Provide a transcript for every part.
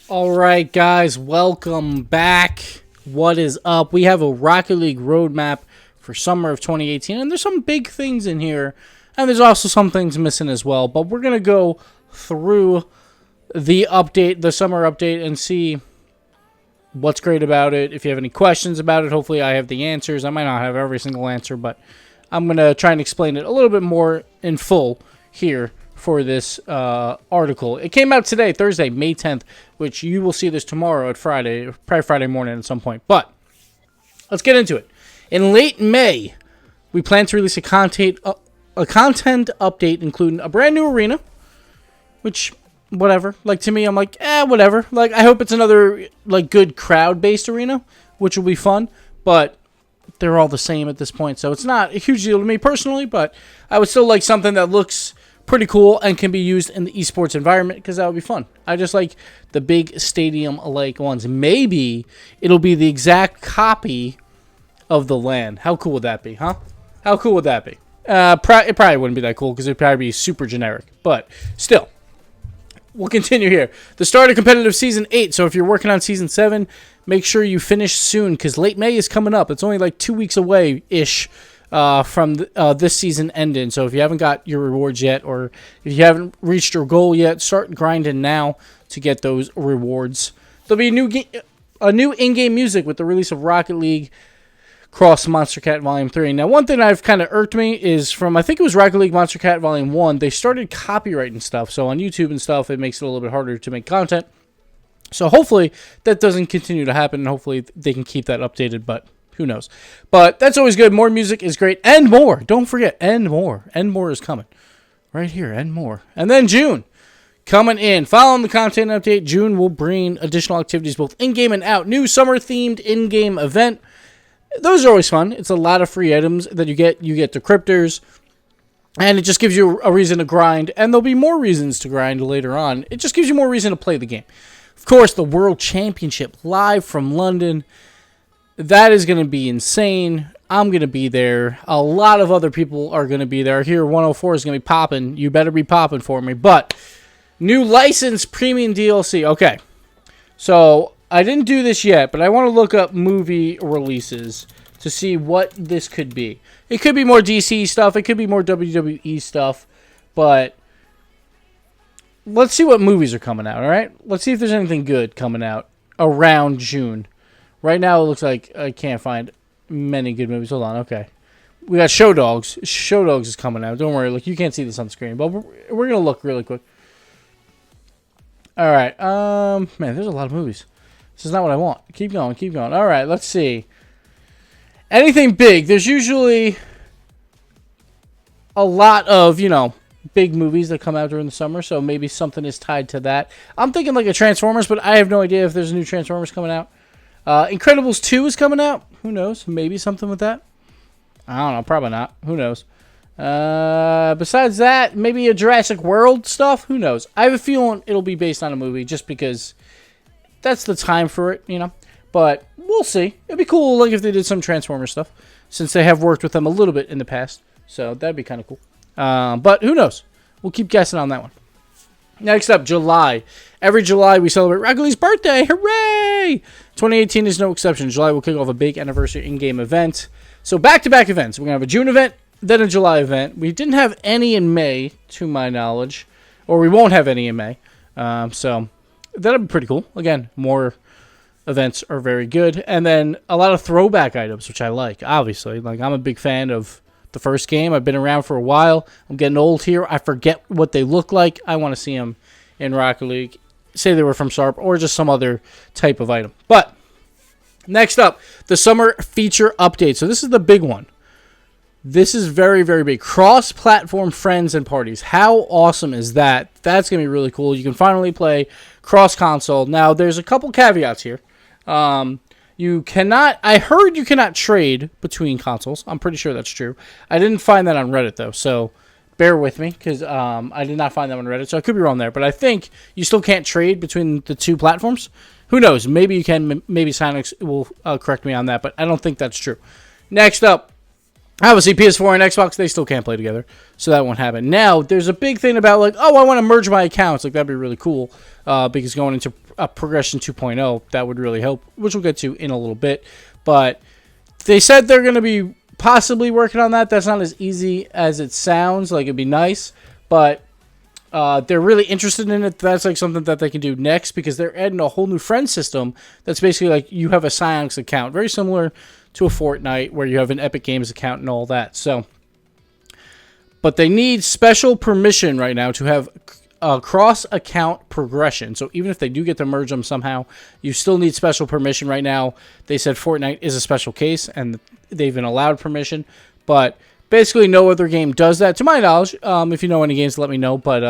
All right, guys, welcome back. What is up? We have a Rocket League roadmap for summer of 2018, and there's some big things in here, and there's also some things missing as well. But we're gonna go through the update, the summer update, and see what's great about it. If you have any questions about it, hopefully I have the answers. I might not have every single answer, but I'm gonna try and explain it a little bit more in full here for this article. It came out today, Thursday, May 10th, which you will see this tomorrow at Friday, probably Friday morning at some point. But let's get into it. In late May, we plan to release a content update including a brand new arena, which, whatever. Like, to me, I'm like, whatever. Like, I hope it's another, like, good crowd-based arena, which will be fun. But they're all the same at this point, so it's not a huge deal to me personally, but I would still like something that looks pretty cool and can be used in the esports environment, because that would be fun. I just like the big stadium-like ones. Maybe it'll be the exact copy of the LAN. How cool would that be, huh? How cool would that be? It probably wouldn't be that cool, because it'd probably be super generic, but still. We'll continue here. The start of competitive Season 8, so if you're working on Season 7, make sure you finish soon, because late May is coming up. It's only like 2 weeks away-ish from this season ending. So if you haven't got your rewards yet, or if you haven't reached your goal yet, start grinding now to get those rewards. There'll be a new in-game music with the release of Rocket League Cross Monster Cat Volume 3. Now, one thing I've kind of irked me is from, I think it was Rocket League Monster Cat Volume 1, they started copyrighting stuff. So on YouTube and stuff, it makes it a little bit harder to make content. So hopefully that doesn't continue to happen, and hopefully they can keep that updated, but who knows. But that's always good. More music is great. And more. Don't forget, and more. And more is coming. Right here, and more. And then June. Coming in. Following the content update, June will bring additional activities both in-game and out. New summer-themed in-game event. Those are always fun. It's a lot of free items that you get. You get decryptors. And it just gives you a reason to grind. And there'll be more reasons to grind later on. It just gives you more reason to play the game. Of course, the World Championship live from London. That is going to be insane. I'm going to be there. A lot of other people are going to be there. Here, 104 is going to be popping. You better be popping for me. But new licensed premium DLC. Okay. So I didn't do this yet, but I want to look up movie releases to see what this could be. It could be more DC stuff. It could be more WWE stuff. But let's see what movies are coming out, all right? Let's see if there's anything good coming out around June. Right now, it looks like I can't find many good movies. Hold on, okay. We got Show Dogs. Show Dogs is coming out. Don't worry, look, you can't see this on the screen, but we're going to look really quick. All right, man, there's a lot of movies. This is not what I want. Keep going, keep going. All right, let's see. Anything big. There's usually a lot of, big movies that come out during the summer, so maybe something is tied to that. I'm thinking like a Transformers, but I have no idea if there's a new Transformers coming out. Incredibles 2 is coming out. Who knows? Maybe something with that. I don't know. Probably not. Who knows? Besides that, maybe a Jurassic World stuff. Who knows? I have a feeling it'll be based on a movie just because that's the time for it, But we'll see. It'd be cool like if they did some Transformers stuff since they have worked with them a little bit in the past. So that'd be kind of cool. But who knows? We'll keep guessing on that one. Next up, July. Every July, we celebrate Rocket League's birthday. Hooray! 2018 is no exception. July will kick off a big anniversary in-game event. So back-to-back events. We're going to have a June event, then a July event. We didn't have any in May, to my knowledge. Or we won't have any in May. So that'll be pretty cool. Again, more events are very good. And then a lot of throwback items, which I like, obviously. Like, I'm a big fan of the first game. I've been around for a while. I'm getting old here. I forget what they look like. I want to see them in Rocket League. Say they were from SARP or just some other type of item. But next up, the summer feature update. So this is the big one. This is very, very big. Cross-platform friends and parties. How awesome is that? That's going to be really cool. You can finally play cross-console. Now, there's a couple caveats here. You cannot, I heard you cannot trade between consoles. I'm pretty sure that's true. I didn't find that on Reddit, though, so bear with me, because I did not find that on Reddit, so I could be wrong there. But I think you still can't trade between the two platforms. Who knows? Maybe you can. Maybe Sonics will correct me on that, but I don't think that's true. Next up, Obviously, PS4 and Xbox, they still can't play together, so that won't happen. Now, there's a big thing about, like, oh, I want to merge my accounts. Like, that'd be really cool, because going into Progression 2.0, that would really help, which we'll get to in a little bit. But they said they're going to be possibly working on that. That's not as easy as it sounds. Like, it'd be nice, but they're really interested in it. That's, like, something that they can do next, because they're adding a whole new friend system that's basically like you have a Psyonix account, very similar to a Fortnite, where you have an Epic Games account and all that. So, but they need special permission right now to have cross-account progression. So even if they do get to merge them somehow, you still need special permission right now. They said Fortnite is a special case, and they've been allowed permission. But basically, no other game does that, to my knowledge. If you know any games, let me know. But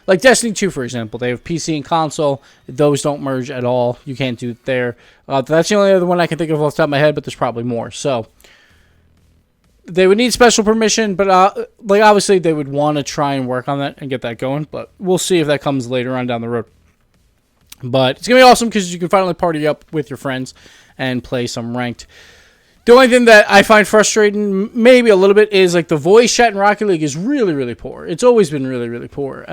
like Destiny 2, for example, they have PC and console. Those don't merge at all. You can't do it there. That's the only other one I can think of off the top of my head, but there's probably more. So they would need special permission, but like obviously they would want to try and work on that and get that going. But we'll see if that comes later on down the road. But it's going to be awesome because you can finally party up with your friends and play some ranked. The only thing that I find frustrating, maybe a little bit, is like the voice chat in Rocket League is really, really poor. It's always been really, really poor.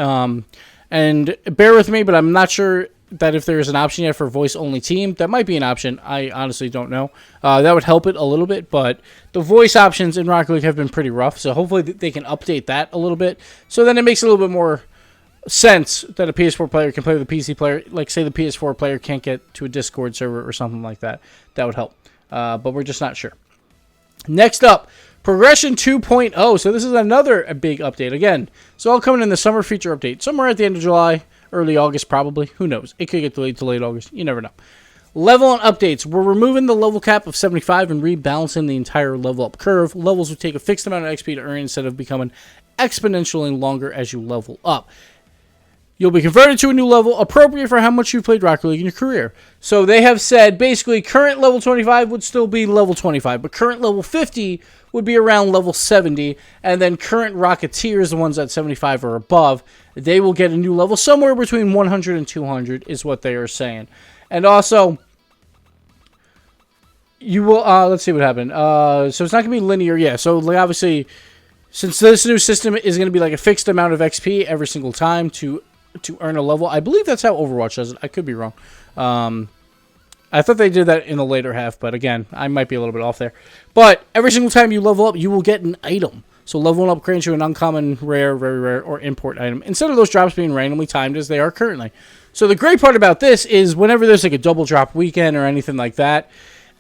And bear with me, but I'm not sure that if there's an option yet for voice-only team. That might be an option. I honestly don't know. That would help it a little bit, but the voice options in Rocket League have been pretty rough, so hopefully they can update that a little bit. So then it makes a little bit more sense that a PS4 player can play with a PC player. Like, say the PS4 player can't get to a Discord server or something like that. That would help. But we're just not sure. Next up, Progression 2.0. So this is another big update. Again, it's all coming in the summer feature update. Somewhere at the end of July, early August probably. Who knows? It could get delayed to late August. You never know. Level and updates. We're removing the level cap of 75 and rebalancing the entire level up curve. Levels will take a fixed amount of XP to earn instead of becoming exponentially longer as you level up. You'll be converted to a new level appropriate for how much you've played Rocket League in your career. So they have said basically current level 25 would still be level 25, but current level 50 would be around level 70, and then current Rocketeers, the ones at 75 or above, they will get a new level somewhere between 100 and 200 is what they are saying. And also, you will, let's see what happened. So it's not going to be linear, yeah. So like, obviously, since this new system is going to be like a fixed amount of XP every single time to earn a level. I believe that's how Overwatch does it. I could be wrong. I thought they did that in the later half, but again, I might be a little bit off there. But every single time you level up, you will get an item. So leveling up grants you an uncommon, rare, very rare, or import item, instead of those drops being randomly timed as they are currently. So the great part about this is whenever there's like a double drop weekend or anything like that,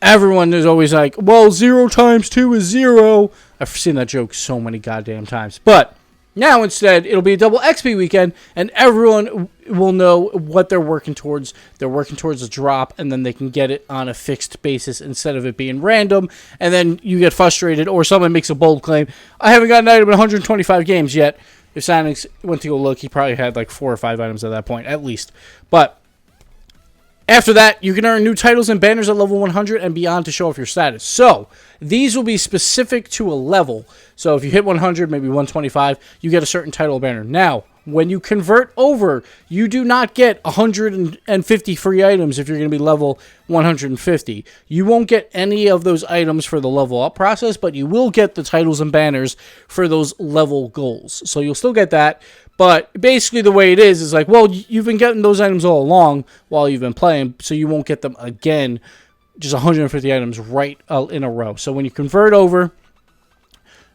everyone is always like, well, 0 times 2 is 0. I've seen that joke so many goddamn times. But now, instead, it'll be a double XP weekend, and everyone will know what they're working towards. They're working towards a drop, and then they can get it on a fixed basis instead of it being random, and then you get frustrated, or someone makes a bold claim, I haven't got an item in 125 games yet. If Sonic went to go look, he probably had like 4 or 5 items at that point, at least. But after that, you can earn new titles and banners at level 100 and beyond to show off your status. So, these will be specific to a level. So, if you hit 100, maybe 125, you get a certain title or banner. Now, when you convert over, you do not get 150 free items if you're going to be level 150. You won't get any of those items for the level up process, but you will get the titles and banners for those level goals. So, you'll still get that. But basically the way it is like, well, you've been getting those items all along while you've been playing, so you won't get them again, just 150 items right in a row. So when you convert over,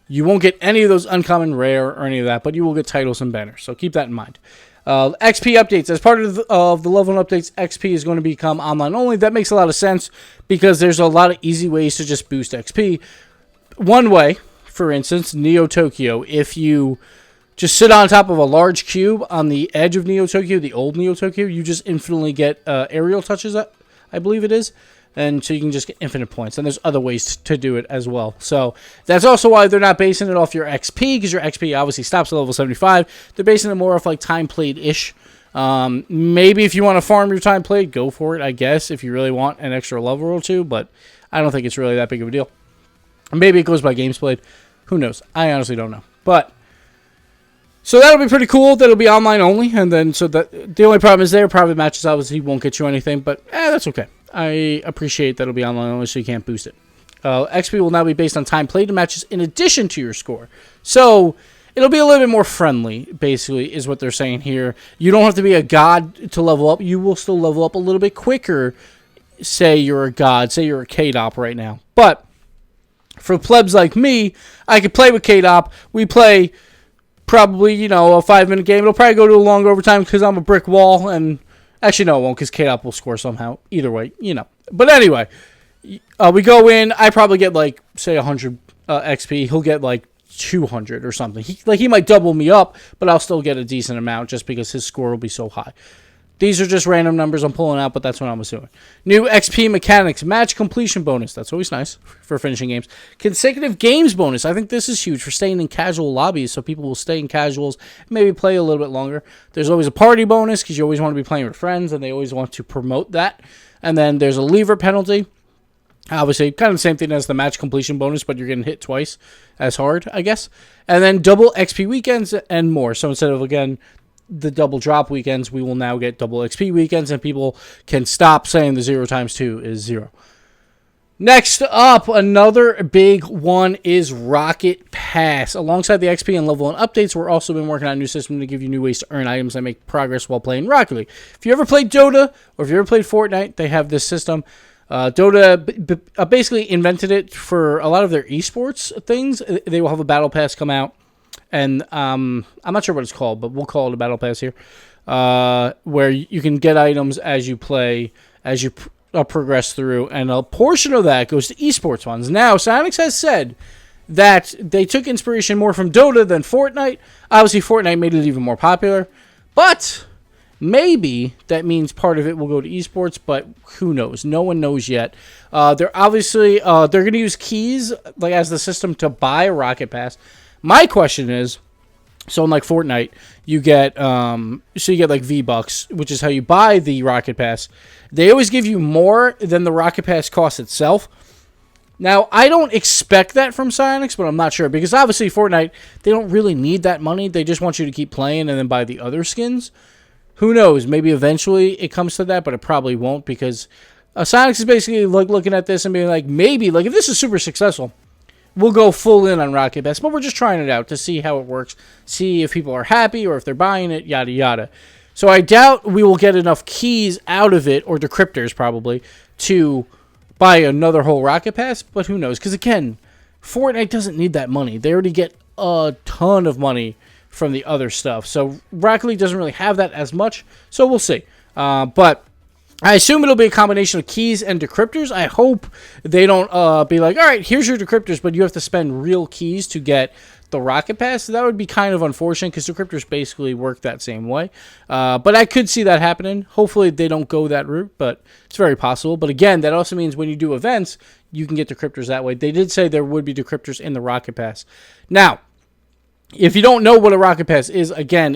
you won't get any of those uncommon, rare, or any of that, but you will get titles and banners. So keep that in mind. XP updates. As part of the level updates, XP is going to become online only. That makes a lot of sense because there's a lot of easy ways to just boost XP. One way, for instance, Neo Tokyo, if you just sit on top of a large cube on the edge of Neo Tokyo, the old Neo Tokyo, you just infinitely get aerial touches, I believe it is. And so you can just get infinite points. And there's other ways to do it as well. So that's also why they're not basing it off your XP, because your XP obviously stops at level 75. They're basing it more off like time played-ish. Maybe if you want to farm your time played, go for it, I guess, if you really want an extra level or two. But I don't think it's really that big of a deal. Maybe it goes by games played. Who knows? I honestly don't know. But so that'll be pretty cool. That'll be online only, and then so that the only problem is there private matches obviously won't get you anything, but that's okay. I appreciate that'll be online only, so you can't boost it. XP will now be based on time played in matches in addition to your score. So it'll be a little bit more friendly, basically, is what they're saying here. You don't have to be a god to level up. You will still level up a little bit quicker. Say you're a god. Say you're a K-Dop right now. But for plebs like me, I could play with K-Dop. We play probably, a 5-minute game. It'll probably go to a long overtime because I'm a brick wall. And actually, no, it won't because K-Dop will score somehow. Either way, But anyway, we go in. I probably get, say, 100 XP. He'll get, 200 or something. He might double me up, but I'll still get a decent amount just because his score will be so high. These are just random numbers I'm pulling out, but that's what I'm assuming. New XP mechanics, match completion bonus. That's always nice for finishing games. Consecutive games bonus. I think this is huge for staying in casual lobbies, so people will stay in casuals, maybe play a little bit longer. There's always a party bonus because you always want to be playing with friends, and they always want to promote that. And then there's a lever penalty. Obviously, kind of the same thing as the match completion bonus, but you're getting hit twice as hard, I guess. And then double XP weekends and more. So instead of, again, the double drop weekends, we will now get double XP weekends, and people can stop saying the 0 times 2 is 0. Next up, another big one is Rocket Pass. Alongside the XP and level 1 updates, we're also been working on a new system to give you new ways to earn items and make progress while playing Rocket League. If you ever played Dota, or if you ever played Fortnite, they have this system. Dota basically invented it for a lot of their esports things. They will have a battle pass come out. And I'm not sure what it's called, but we'll call it a battle pass here, where you can get items as you play, as you progress through, and a portion of that goes to esports ones. Now, Psyonix has said that they took inspiration more from Dota than Fortnite. Obviously, Fortnite made it even more popular, but maybe that means part of it will go to esports, but who knows? No one knows yet. They're obviously they're going to use keys as the system to buy a Rocket Pass. My question is, so in Fortnite, you get V-Bucks, which is how you buy the Rocket Pass. They always give you more than the Rocket Pass costs itself. Now, I don't expect that from Psyonix, but I'm not sure, because obviously Fortnite, they don't really need that money. They just want you to keep playing and then buy the other skins. Who knows? Maybe eventually it comes to that, but it probably won't, because Psyonix is basically looking at this and being maybe, if this is super successful, we'll go full in on Rocket Pass, but we're just trying it out to see how it works, see if people are happy or if they're buying it, yada, yada. So I doubt we will get enough keys out of it, or decryptors probably, to buy another whole Rocket Pass, but who knows? Because again, Fortnite doesn't need that money. They already get a ton of money from the other stuff. So Rocket League doesn't really have that as much, so we'll see. But I assume it'll be a combination of keys and decryptors. I hope they don't be all right, here's your decryptors, but you have to spend real keys to get the Rocket Pass. So that would be kind of unfortunate, because decryptors basically work that same way. But I could see that happening. Hopefully they don't go that route, but it's very possible. But again, that also means when you do events, you can get decryptors that way. They did say there would be decryptors in the Rocket Pass. Now, if you don't know what a Rocket Pass is, again,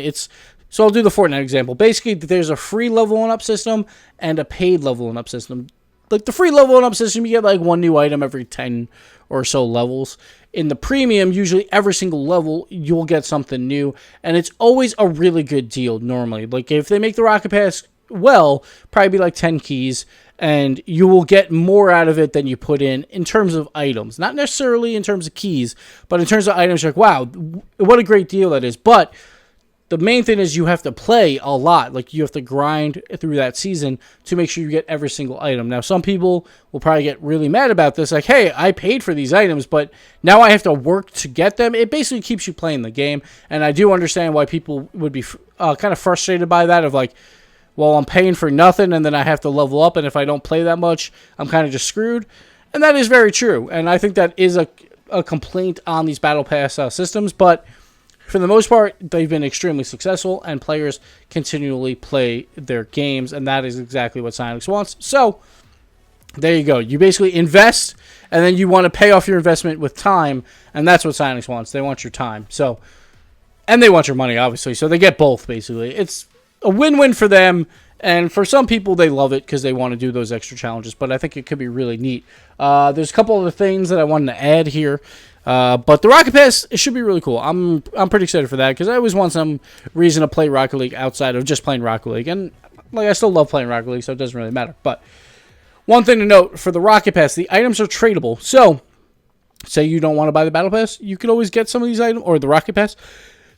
so I'll do the Fortnite example. Basically, there's a free level 1-up system and a paid level 1-up system. The free level 1-up system, you get one new item every 10 or so levels. In the premium, usually every single level, you'll get something new. And it's always a really good deal normally. If they make the Rocket Pass well, probably be 10 keys. And you will get more out of it than you put in terms of items. Not necessarily in terms of keys, but in terms of items, you're wow, what a great deal that is. But the main thing is you have to play a lot. You have to grind through that season to make sure you get every single item. Now, some people will probably get really mad about this. Hey, I paid for these items, but now I have to work to get them. It basically keeps you playing the game. And I do understand why people would be kind of frustrated by that of well, I'm paying for nothing, and then I have to level up, and if I don't play that much, I'm kind of just screwed. And that is very true. And I think that is a complaint on these Battle Pass systems, but for the most part, they've been extremely successful, and players continually play their games, and that is exactly what Psyonix wants. So, there you go. You basically invest, and then you want to pay off your investment with time, and that's what Psyonix wants. They want your time. And they want your money, obviously, so they get both, basically. It's a win-win for them, and for some people, they love it because they want to do those extra challenges, but I think it could be really neat. There's a couple other things that I wanted to add here. But the Rocket Pass, it should be really cool. I'm pretty excited for that, because I always want some reason to play Rocket League outside of just playing Rocket League. And I still love playing Rocket League, so it doesn't really matter. But one thing to note for the Rocket Pass, the items are tradable. So, say you don't want to buy the Battle Pass, you could always get some of these items, or the Rocket Pass.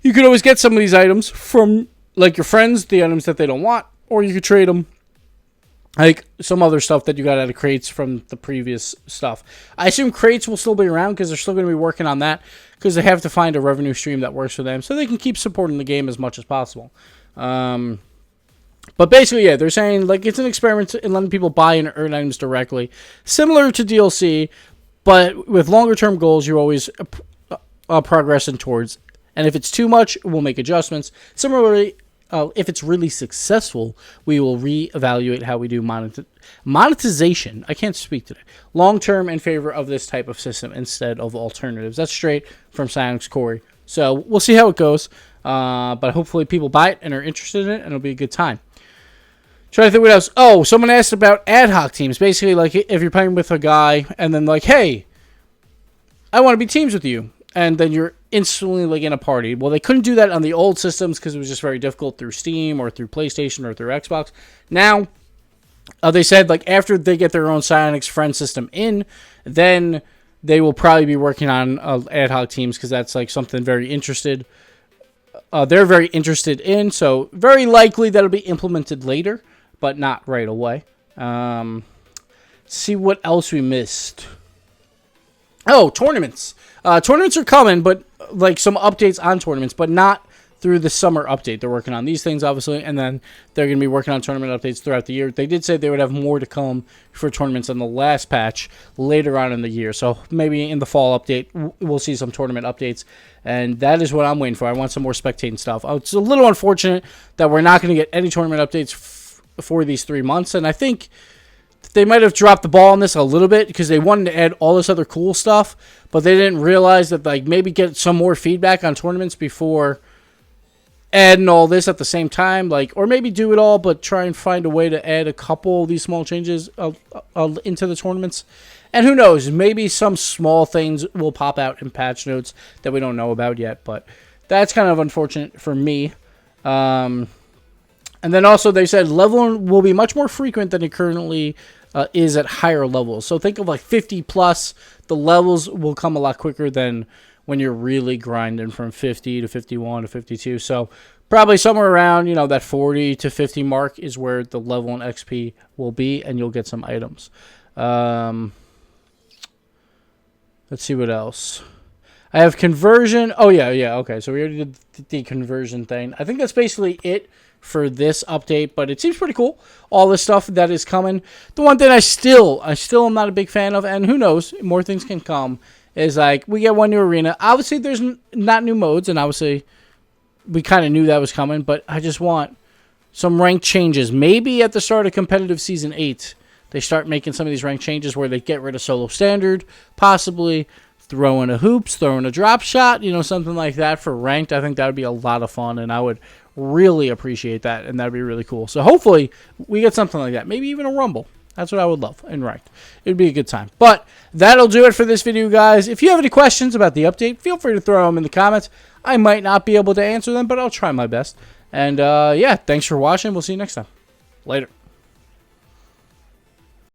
You could always get some of these items from, like, your friends, the items that they don't want, or you could trade them, like, some other stuff that you got out of crates from the previous stuff. I assume crates will still be around because they're still going to be working on that because they have to find a revenue stream that works for them so they can keep supporting the game as much as possible. But basically, yeah, they're saying, like, it's an experiment in letting people buy and earn items directly, similar to DLC, but with longer-term goals you're always progressing towards. And if it's too much, we'll make adjustments. Similarly, if it's really successful, we will reevaluate how we do monetization. I can't speak today. Long-term in favor of this type of system instead of alternatives. That's straight from Silence Corey. So we'll see how it goes. But hopefully people buy it and are interested in it, and it'll be a good time. Trying to think what else. Oh, someone asked about ad hoc teams. Basically, like, if you're playing with a guy and then like, hey, I want to be teams with you. And then you're instantly, like, in a party. Well, they couldn't do that on the old systems because it was just very difficult through Steam or through PlayStation or through Xbox. Now, they said, like, after they get their own Psyonix friend system in, then they will probably be working on ad hoc teams because that's, like, something very interested. They're very interested in. So, very likely that'll be implemented later, but not right away. Let's see what else we missed. Oh, tournaments. Tournaments are coming, but like some updates on tournaments, but not through the summer update. They're working on these things, obviously, and then they're going to be working on tournament updates throughout the year. They did say they would have more to come for tournaments on the last patch later on in the year. So maybe in the fall update, we'll see some tournament updates, and that is what I'm waiting for. I want some more spectating stuff. It's a little unfortunate that we're not going to get any tournament updates for these 3 months, and I think they might have dropped the ball on this a little bit because they wanted to add all this other cool stuff, but they didn't realize that, like, maybe get some more feedback on tournaments before adding all this at the same time, like, or maybe do it all, but try and find a way to add a couple of these small changes into the tournaments. And who knows, maybe some small things will pop out in patch notes that we don't know about yet, but that's kind of unfortunate for me. And then also they said leveling will be much more frequent than it currently is at higher levels. So think of like 50 plus. The levels will come a lot quicker than when you're really grinding from 50 to 51 to 52. So probably somewhere around, you know, that 40 to 50 mark is where the level and XP will be, and you'll get some items. Let's see what else. I have conversion. Oh, yeah. Okay, so we already did the conversion thing. I think that's basically it for this update, but it seems pretty cool. All this stuff that is coming. The one thing I still am not a big fan of, and who knows, more things can come, is like we get one new arena. Obviously, there's not new modes, and obviously we kind of knew that was coming, but I just want some rank changes. Maybe at the start of competitive season 8, they start making some of these rank changes where they get rid of solo standard, possibly throw in a hoops, throw in a drop shot, you know, something like that for ranked. I think that would be a lot of fun, and I would really appreciate that, and that would be really cool. So hopefully we get something like that. Maybe even a rumble. That's what I would love in ranked. It would be a good time. But that'll do it for this video, guys. If you have any questions about the update, feel free to throw them in the comments. I might not be able to answer them, but I'll try my best. And yeah, thanks for watching. We'll see you next time. Later.